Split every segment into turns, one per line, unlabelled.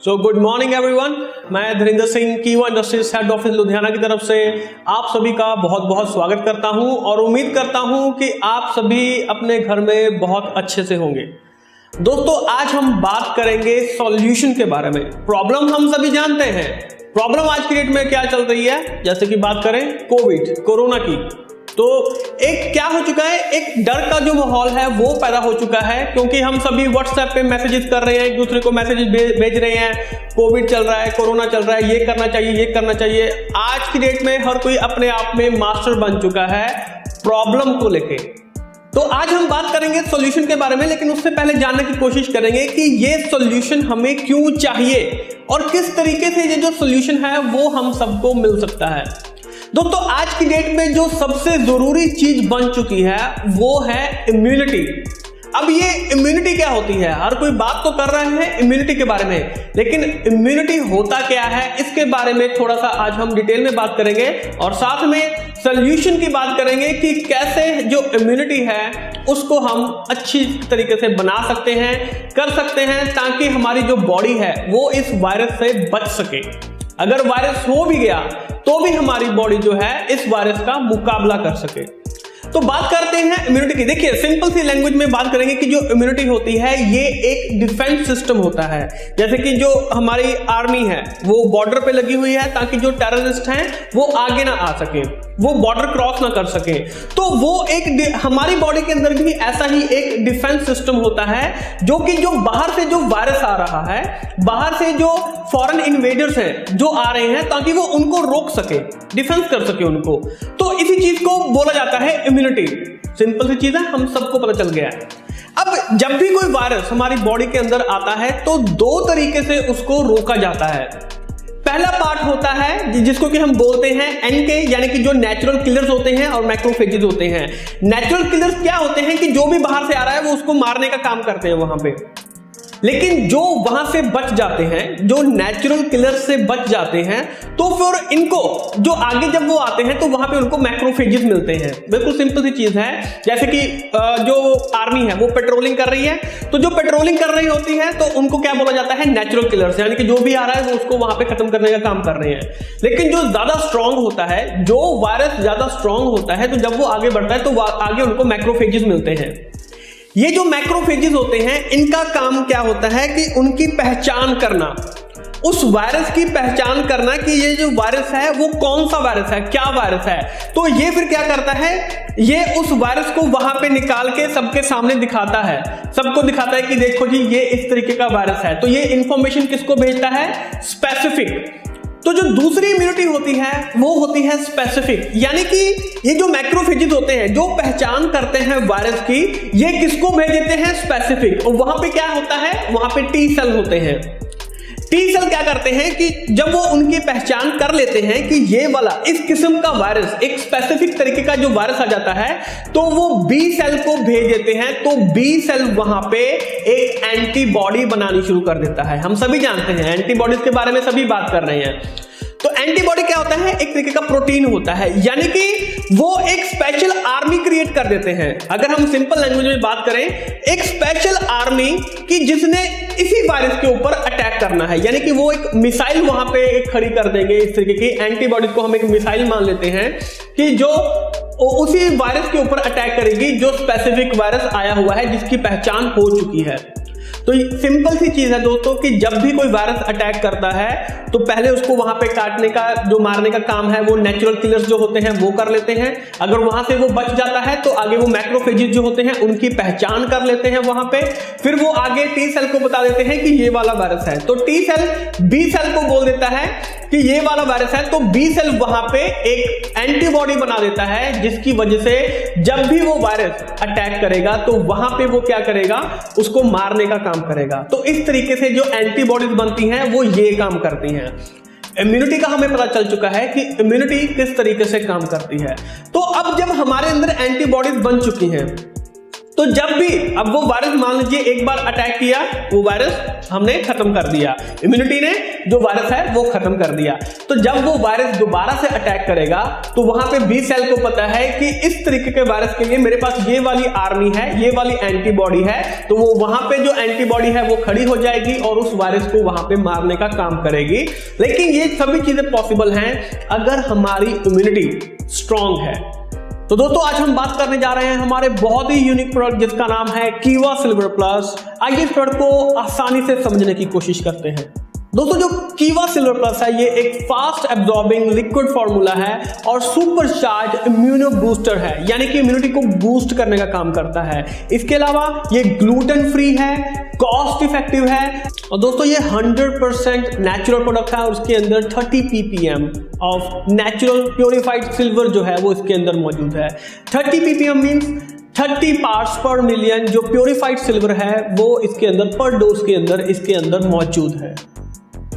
Good morning everyone. मैं धीरेन्द्र सिंह कीवा industries head office Ludhiana की तरफ से आप सभी का बहुत बहुत स्वागत करता हूं और उम्मीद करता हूं कि आप सभी अपने घर में बहुत अच्छे से होंगे। दोस्तों, आज हम बात करेंगे सॉल्यूशन के बारे में। प्रॉब्लम हम सभी जानते हैं, प्रॉब्लम आज की डेट में क्या चल रही है। जैसे कि बात करें कोरोना की, तो एक क्या हो चुका है, एक डर का जो माहौल है वो पैदा हो चुका है, क्योंकि हम सभी व्हाट्सएप पे मैसेजेस कर रहे हैं, एक दूसरे को मैसेजेस भेज रहे हैं। कोविड चल रहा है, कोरोना चल रहा है, ये करना चाहिए, ये करना चाहिए। आज की डेट में हर कोई अपने आप में मास्टर बन चुका है प्रॉब्लम को लेके। तो आज हम बात करेंगे सॉल्यूशन के बारे में, लेकिन उससे पहले जानने की कोशिश करेंगे कि ये सॉल्यूशन हमें क्यों चाहिए और किस तरीके से ये जो सॉल्यूशन है वो हम सबको मिल सकता है। दोस्तों, आज की डेट में जो सबसे जरूरी चीज बन चुकी है वो है इम्यूनिटी। अब ये इम्यूनिटी क्या होती है, हर कोई बात तो कर रहा है इम्यूनिटी के बारे में, लेकिन इम्यूनिटी होता क्या है इसके बारे में थोड़ा सा आज हम डिटेल में बात करेंगे और साथ में सॉल्यूशन की बात करेंगे कि कैसे जो इम्यूनिटी है उसको हम अच्छी तरीके से बना सकते हैं, कर सकते हैं, ताकि हमारी जो बॉडी है वो इस वायरस से बच सके। अगर वायरस हो भी गया तो भी हमारी बॉडी जो है इस वायरस का मुकाबला कर सके। तो बात करते हैं इम्यूनिटी की। देखिए, सिंपल सी लैंग्वेज में बात करेंगे कि जो इम्यूनिटी होती है ये एक डिफेंस सिस्टम होता है। जैसे कि जो हमारी आर्मी है वो बॉर्डर पे लगी हुई है ताकि जो टेररिस्ट हैं वो आगे ना आ सके, वो बॉर्डर क्रॉस ना कर सके। तो वो एक हमारी बॉडी के अंदर भी ऐसा ही एक डिफेंस सिस्टम होता है, जो कि जो बाहर से जो वायरस आ रहा है, बाहर से जो फॉरेन इन्वेडर्स हैं जो आ रहे हैं, ताकि वो उनको रोक सके, डिफेंस कर सके उनको। तो इसी चीज को बोला जाता है इम्यूनिटी। सिंपल सी चीज है, हम सबको पता चल गया है। अब जब भी कोई वायरस हमारी बॉडी के अंदर आता है तो दो तरीके से उसको रोका जाता है। पहला पार्ट होता है जिसको कि हम बोलते हैं एनके, यानी कि जो नेचुरल किलर्स होते हैं और मैक्रोफेजेस होते हैं। नेचुरल किलर्स क्या होते हैं कि जो भी बाहर से आ रहा है वो उसको मारने का काम करते हैं वहां पे। लेकिन जो वहां से बच जाते हैं, जो नेचुरल किलर्स से बच जाते हैं, तो फिर इनको जो आगे जब वो आते हैं तो वहां पे उनको मैक्रोफेजेस मिलते हैं। बिल्कुल सिंपल सी चीज है। जैसे कि जो आर्मी है वो पेट्रोलिंग कर रही है, तो जो पेट्रोलिंग कर रही होती है तो उनको क्या बोला जाता है, नेचुरल किलर्स, यानी कि जो भी आ रहा है वो उसको वहां पे खत्म करने का काम कर रहे हैं। लेकिन जो ज्यादा स्ट्रांग होता है, जो वायरस ज्यादा स्ट्रांग होता है, तो जब वो आगे बढ़ता है तो आगे उनको मैक्रोफेजेस मिलते हैं। ये जो मैक्रोफेजेस होते हैं इनका काम क्या होता है कि उनकी पहचान करना, उस वायरस की पहचान करना कि ये जो वायरस है वो कौन सा वायरस है, क्या वायरस है। तो ये फिर क्या करता है, ये उस वायरस को वहां पे निकाल के सबके सामने दिखाता है, सबको दिखाता है कि देखो जी ये इस तरीके का वायरस है। तो ये इंफॉर्मेशन किसको भेजता है, स्पेसिफिक। तो जो दूसरी इम्यूनिटी होती है वो होती है स्पेसिफिक, यानी कि ये जो मैक्रोफेजेस होते हैं जो पहचान करते हैं वायरस की, ये किसको भेज देते हैं, स्पेसिफिक। और वहां पे क्या होता है, वहां पे टी सेल होते हैं। टी सेल क्या करते हैं कि जब वो उनकी पहचान कर लेते हैं कि ये वाला इस किस्म का वायरस, एक स्पेसिफिक तरीके का जो वायरस आ जाता है, तो वो बी सेल को भेज देते हैं। तो बी सेल वहां पे एक एंटीबॉडी बनानी शुरू कर देता है। हम सभी जानते हैं, एंटीबॉडीज के बारे में सभी बात कर रहे हैं। तो एंटीबॉडी क्या होता है, एक तरीके का प्रोटीन होता है, यानी कि वो एक स्पेशल आर्मी क्रिएट कर देते हैं। अगर हम सिंपल लैंग्वेज में बात करें, एक स्पेशल आर्मी कि जिसने इसी वायरस के ऊपर अटैक करना है, यानी कि वो एक मिसाइल वहां पे एक खड़ी कर देंगे। इस तरीके की एंटीबॉडीज को हम एक मिसाइल मान लेते हैं कि जो उसी वायरस के ऊपर अटैक करेगी जो स्पेसिफिक वायरस आया हुआ है, जिसकी पहचान हो चुकी है। तो सिंपल सी चीज है दोस्तों कि जब भी कोई वायरस अटैक करता है तो पहले उसको वहां पे काटने का, जो मारने का काम है वो नेचुरल किलर्स जो होते हैं वो कर लेते हैं। अगर वहां से वो बच जाता है तो आगे वो मैक्रोफेजेस जो होते हैं उनकी पहचान कर लेते हैं वहां पे। फिर वो आगे टी सेल को बता देते हैं कि ये वाला वायरस है। तो टी सेल बी सेल को बोल देता है कि ये वाला वायरस है। तो बी सेल वहां पे एक एंटीबॉडी बना देता है, जिसकी वजह से जब भी वो वायरस अटैक करेगा तो वहां पे वो क्या करेगा, उसको मारने का काम करेगा। तो इस तरीके से जो एंटीबॉडीज बनती हैं वो ये काम करती हैं। इम्यूनिटी का हमें पता चल चुका है कि इम्यूनिटी किस तरीके से काम करती है। तो अब जब हमारे अंदर एंटीबॉडीज बन चुकी हैं तो जब भी अब वो वायरस मान लीजिए एक बार अटैक किया, वो वायरस हमने खत्म कर दिया, इम्यूनिटी ने जो वायरस है वो खत्म कर दिया। तो जब वो वायरस दोबारा से अटैक करेगा तो वहां पे बी सेल को पता है कि इस तरीके के वायरस के लिए मेरे पास ये वाली आर्मी है, ये वाली एंटीबॉडी है, तो वो वहां पे जो एंटीबॉडी है वो खड़ी हो जाएगी और उस वायरस को वहां पे मारने का काम करेगी। लेकिन ये सभी चीजें पॉसिबल हैं अगर हमारी इम्यूनिटी स्ट्रांग है। तो दोस्तों आज हम बात करने जा रहे हैं हमारे बहुत ही यूनिक प्रोडक्ट जिसका नाम है कीवा सिल्वर प्लस। आइए इस प्रोडक्ट को आसानी से समझने की कोशिश करते हैं। दोस्तों जो कीवा सिल्वर प्लस है ये एक फास्ट एब्जॉर्बिंग लिक्विड फॉर्मूला है और सुपर चार्ज इम्यूनो बूस्टर है, यानी कि इम्यूनिटी को बूस्ट करने का काम करता है। इसके अलावा ये ग्लूटेन फ्री है, कॉस्ट इफेक्टिव है और दोस्तों ये 100% नेचुरल प्रोडक्ट है और उसके अंदर 30 ppm of natural purified silver जो है वो इसके अंदर मौजूद है। 30 ppm मीन्स 30 पार्ट्स पर मिलियन जो प्योरिफाइड सिल्वर है वो इसके अंदर पर डोज के अंदर इसके अंदर मौजूद है।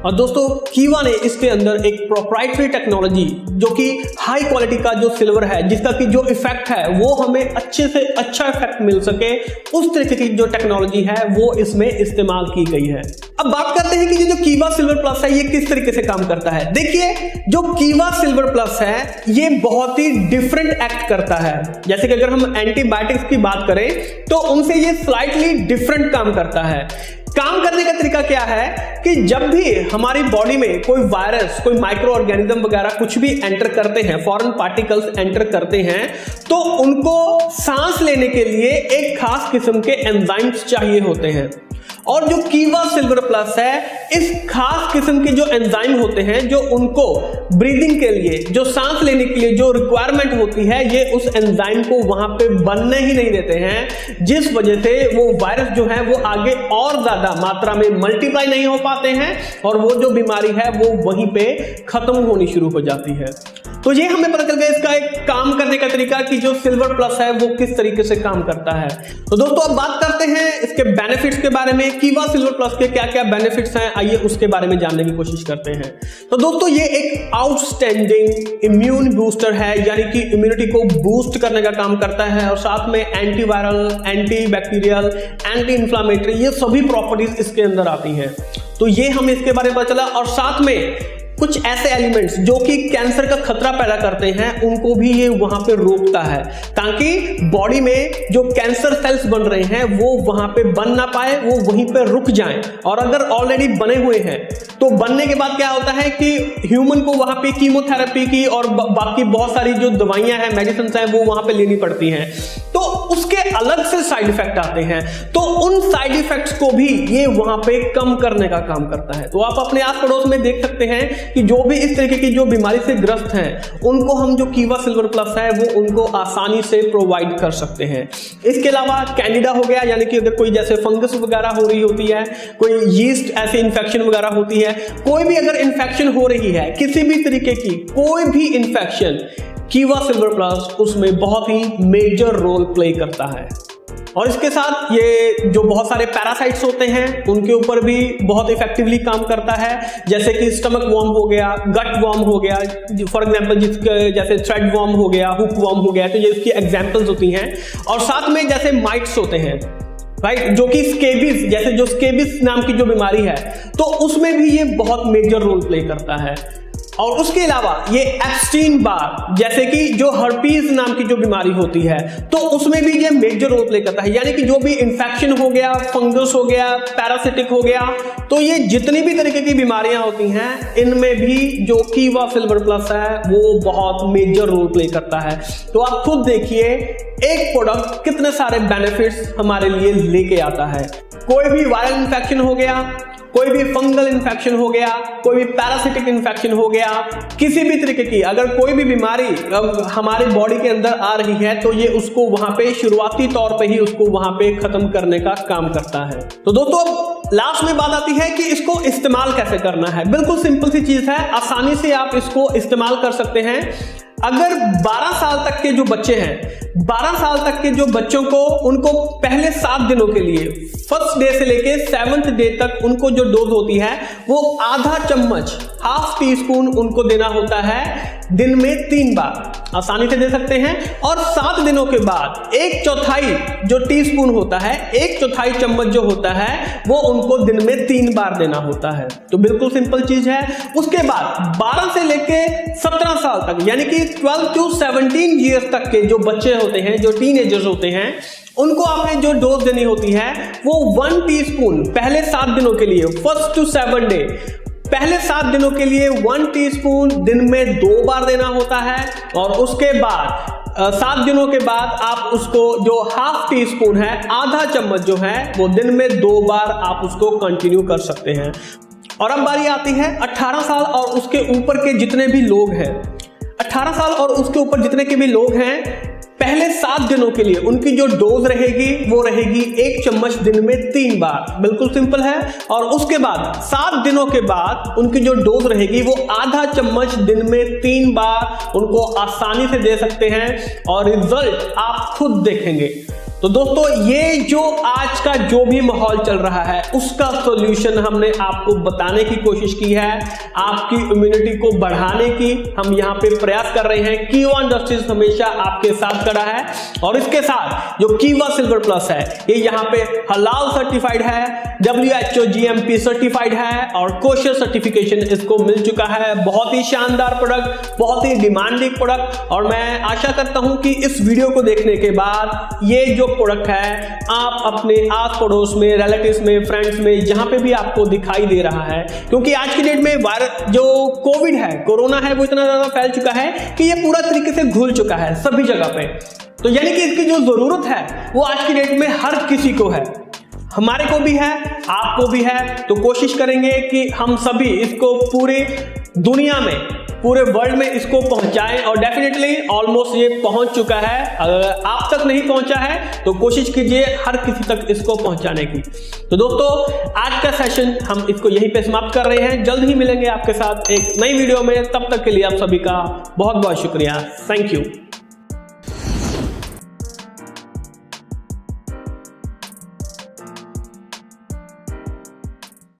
और दोस्तों कीवा ने इसके अंदर एक प्रोप्राइटरी टेक्नोलॉजी जो कि हाई क्वालिटी का जो सिल्वर है जिसका कि जो इफेक्ट है वो हमें अच्छे से अच्छा इफेक्ट मिल सके, उस तरीके की जो टेक्नोलॉजी है वो इसमें इस्तेमाल की गई है। अब बात करते हैं कि ये जो कीवा सिल्वर प्लस है ये किस तरीके से काम करता है। देखिए जो कीवा सिल्वर प्लस है ये बहुत ही डिफरेंट एक्ट करता है। जैसे कि अगर हम एंटीबायोटिक्स की बात करें तो उनसे ये स्लाइटली डिफरेंट काम करता है। काम करने का तरीका क्या है कि जब भी हमारी बॉडी में कोई वायरस, कोई माइक्रो ऑर्गेनिज्म वगैरह कुछ भी एंटर करते हैं, फॉरेन पार्टिकल्स एंटर करते हैं, तो उनको सांस लेने के लिए एक खास किस्म के एंजाइम्स चाहिए होते हैं। और जो कीवा सिल्वर प्लस है इस खास किस्म के जो एंजाइम होते हैं जो उनको ब्रीदिंग के लिए, जो सांस लेने के लिए जो रिक्वायरमेंट होती है, ये उस एंजाइम को वहां पे बनने ही नहीं देते हैं, जिस वजह से वो वायरस जो है वो आगे और ज्यादा मात्रा में मल्टीप्लाई नहीं हो पाते हैं और वो जो बीमारी है वो वहीं पे खत्म होनी शुरू हो जाती है। तो ये हमें पता चल गया इसका एक काम करने का तरीका कि जो सिल्वर प्लस है वो किस तरीके से काम करता है। तो दोस्तों अब बात करते हैं इसके बेनिफिट्स के बारे में। कीवा सिल्वर प्लस के क्या क्या बेनिफिट्स हैं आइए उसके बारे में जानने की कोशिश करते हैं। तो दोस्तों ये एक आउटस्टैंडिंग इम्यून बूस्टर है, यानी कि इम्यूनिटी को बूस्ट करने का काम करता है और साथ में antiviral, anti bacterial, anti inflammatory ये सभी प्रॉपर्टीज इसके अंदर आती हैं। तो ये हमें इसके बारे में पता चला और साथ में कुछ ऐसे एलिमेंट्स जो कि कैंसर का खतरा पैदा करते हैं उनको भी ये वहां पे रोकता है, ताकि बॉडी में जो कैंसर सेल्स बन रहे हैं वो वहां पे बन ना पाए, वो वहीं पे रुक जाएं। और अगर ऑलरेडी बने हुए हैं तो बनने के बाद क्या होता है कि ह्यूमन को वहां पे कीमोथेरेपी की और बाकी बहुत सारी जो दवाइयां हैं, मेडिसिन हैं, वो वहां पे लेनी पड़ती हैं, तो उसके अलग से साइड इफेक्ट आते हैं। तो उन साइड इफेक्ट्स को भी ये वहां पे कम करने का काम करता है। तो आप अपने आस पड़ोस में देख सकते हैं कि जो भी इस तरीके की जो बीमारी से ग्रस्त हैं उनको हम जो कीवा सिल्वर प्लस है वो उनको आसानी से प्रोवाइड कर सकते हैं। इसके अलावा कैंडिडा हो गया, यानी कि अगर कोई जैसे फंगस वगैरह हो रही होती है, कोई यीस्ट ऐसे इन्फेक्शन वगैरह होती है, कोई भी अगर इन्फेक्शन हो रही है, किसी भी तरीके की कोई भी इन्फेक्शन, कीवा सिल्वर प्लस उसमें बहुत ही मेजर रोल प्ले करता है। और इसके साथ ये जो बहुत सारे पैरासाइट्स होते हैं उनके ऊपर भी बहुत इफेक्टिवली काम करता है, जैसे कि स्टमक वॉर्म हो गया, गट वॉर्म हो गया, फॉर एग्जांपल जिसके जैसे थ्रेड वॉर्म हो गया, हुक वॉर्म हो गया, तो ये इसकी एग्जांपल्स होती हैं। और साथ में जैसे माइट्स होते हैं, राइट, जो कि स्केबिस, जैसे जो स्केबिस नाम की जो बीमारी है तो उसमें भी ये बहुत मेजर रोल प्ले करता है। और उसके अलावा ये एप्स्टीन बार, जैसे कि जो हर्पीज नाम की जो बीमारी होती है तो उसमें भी ये मेजर रोल प्ले करता है, यानी कि जो भी इंफेक्शन हो गया, फंगस हो गया, पैरासिटिक हो गया, तो ये जितनी भी तरीके की बीमारियां होती हैं इनमें भी जो कीवा सिल्वर प्लस है वो बहुत मेजर रोल प्ले करता है। तो आप खुद देखिए एक प्रोडक्ट कितने सारे बेनिफिट्स हमारे लिए लेके आता है। कोई भी वायरल इंफेक्शन हो गया, कोई भी फंगल इन्फेक्शन हो गया, कोई भी पैरासिटिक इन्फेक्शन हो गया, किसी भी तरीके की अगर कोई भी बीमारी हमारे बॉडी के अंदर आ रही है तो ये उसको वहां पे शुरुआती तौर पे ही उसको वहां पे खत्म करने का काम करता है। तो दोस्तों लास्ट में बात आती है कि इसको इस्तेमाल कैसे करना है। बिल्कुल सिंपल सी चीज है, आसानी से आप इसको इस्तेमाल कर सकते हैं। अगर 12 साल तक के जो बच्चे हैं, 12 साल तक के जो बच्चों को, उनको पहले 7 दिनों के लिए, फर्स्ट डे से लेके 7th डे तक उनको जो डोज होती है वो आधा चम्मच, हाफ टी स्पून उनको देना होता है दिन में 3 बार, आसानी से दे सकते हैं। और 7 दिनों के बाद 1/4 जो टीस्पून होता है, 1/4 चम्मच जो होता है वो उनको दिन में 3 बार देना होता है। तो बिल्कुल सिंपल चीज है। उसके बाद 12 से लेके 17 साल तक, यानी कि 12 to 17 ईयर्स तक के जो बच्चे होते हैं, जो टीनेजर्स होते हैं, उनको आपने जो डोज देनी होती है वो 1 टीस्पून पहले 7 दिनों के लिए, फर्स्ट टू 7 डे, पहले 7 दिनों के लिए 1 टीस्पून दिन में 2 बार देना होता है। और उसके बाद 7 दिनों के बाद आप उसको जो हाफ टी स्पून है, आधा चम्मच जो है, वो दिन में 2 बार आप उसको कंटिन्यू कर सकते हैं। और अब बारी आती है 18 साल और उसके ऊपर के जितने भी लोग हैं, 18 साल और उसके ऊपर जितने के भी लोग हैं, पहले 7 दिनों के लिए उनकी जो डोज रहेगी वो रहेगी 1 चम्मच दिन में 3 बार। बिल्कुल सिंपल है। और उसके बाद 7 दिनों के बाद उनकी जो डोज रहेगी वो आधा चम्मच दिन में 3 बार उनको आसानी से दे सकते हैं और रिजल्ट आप खुद देखेंगे। तो दोस्तों, ये जो आज का जो भी माहौल चल रहा है उसका सॉल्यूशन हमने आपको बताने की कोशिश की है। आपकी इम्यूनिटी को बढ़ाने की हम यहाँ पे प्रयास कर रहे हैं। कीवा इंडस्ट्रीज हमेशा आपके साथ खड़ा है और इसके साथ जो कीवा सिल्वर प्लस है, ये यहाँ पे हलाल सर्टिफाइड है, WHO GMP सर्टिफाइड है और कोशर सर्टिफिकेशन इसको मिल चुका है। बहुत ही शानदार प्रोडक्ट, बहुत ही डिमांडिंग प्रोडक्ट। और मैं आशा करता हूं कि इस वीडियो को देखने के बाद ये जो प्रोडक्ट है आप अपने आस पड़ोस में, रिलेटिव्स में, फ्रेंड्स में, जहां पे भी आपको दिखाई दे रहा है, क्योंकि आज की डेट में वायरस जो कोविड है, कोरोना है, वो इतना ज्यादा फैल चुका है कि ये पूरा तरीके से घुल चुका है सभी जगह पे। तो यानी कि इसकी जो जरूरत है वो आज की डेट में हर किसी को है, हमारे को भी है, आपको भी है। तो कोशिश करेंगे कि हम सभी इसको पूरी दुनिया में, पूरे वर्ल्ड में इसको पहुंचाएं और डेफिनेटली ऑलमोस्ट ये पहुंच चुका है। अगर आप तक नहीं पहुंचा है तो कोशिश कीजिए हर किसी तक इसको पहुंचाने की। तो दोस्तों, आज का सेशन हम इसको यहीं पे समाप्त कर रहे हैं। जल्द ही मिलेंगे आपके साथ एक नई वीडियो में। तब तक के लिए आप सभी का बहुत बहुत शुक्रिया। Thank you.